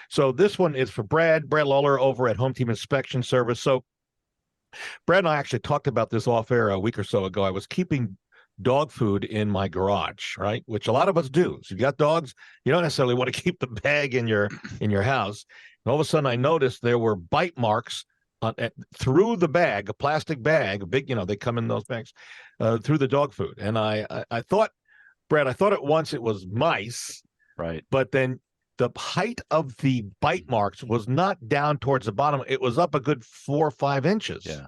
So this one is for Brad Lawler over at Home Team Inspection Service. So Brad and I actually talked about this off air a week or so ago. I was keeping dog food in my garage, right? Which a lot of us do. So you got dogs, you don't necessarily want to keep the bag in your house. And all of a sudden I noticed there were bite marks through the bag, a plastic bag, a big, they come in those bags, through the dog food. And I thought, Brad, I thought at once it was mice, Right. but then the height of the bite marks was not down towards the bottom. It was up a good 4 or 5 inches. Yeah.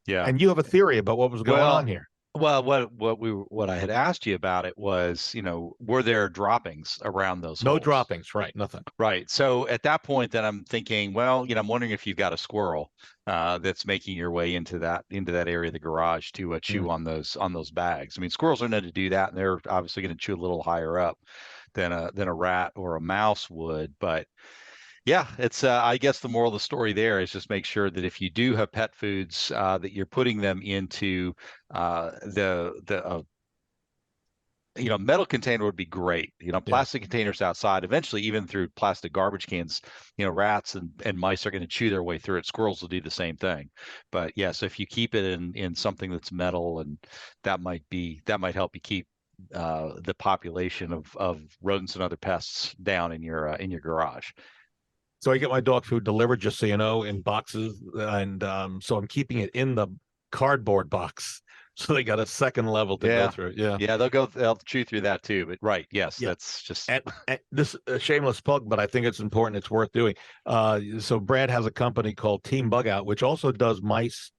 Yeah. And you have a theory about what was going on here. Well, what I had asked you about it was, were there droppings around those No holes? droppings, right? Nothing. Right. So at that point, then I'm thinking, well, I'm wondering if you've got a squirrel that's making your way into that area of the garage to chew on those bags. I mean, squirrels are known to do that, and they're obviously going to chew a little higher up than a rat or a mouse would. But yeah, it's I guess the moral of the story there is just make sure that if you do have pet foods, that you're putting them into the metal container would be great. Plastic containers outside, eventually even through plastic garbage cans, rats and mice are going to chew their way through it. Squirrels will do the same thing. But yeah, so if you keep it in something that's metal, and that might help you keep the population of rodents and other pests down in your garage. So I get my dog food delivered, just so you know, in boxes, and so I'm keeping it in the cardboard box. So they got a second level to go through. Yeah, they'll chew through that too. But right, yes, that's just and this a shameless plug, but I think it's important. It's worth doing. So Brad has a company called Team Bug Out, which also does mice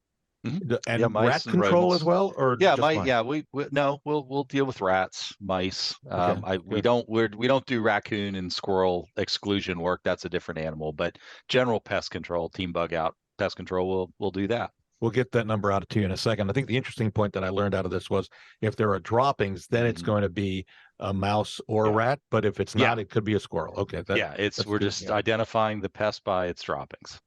and mice rat and control rodents as well, or yeah, just mice? we'll deal with rats, mice. Okay, We don't do raccoon and squirrel exclusion work. That's a different animal. But general pest control, Team Bug Out Pest Control will do that. We'll get that number out to you in a second. I think the interesting point that I learned out of this was if there are droppings, then it's going to be a mouse or a rat. But if it's not, it could be a squirrel. Okay. We're just identifying the pest by its droppings.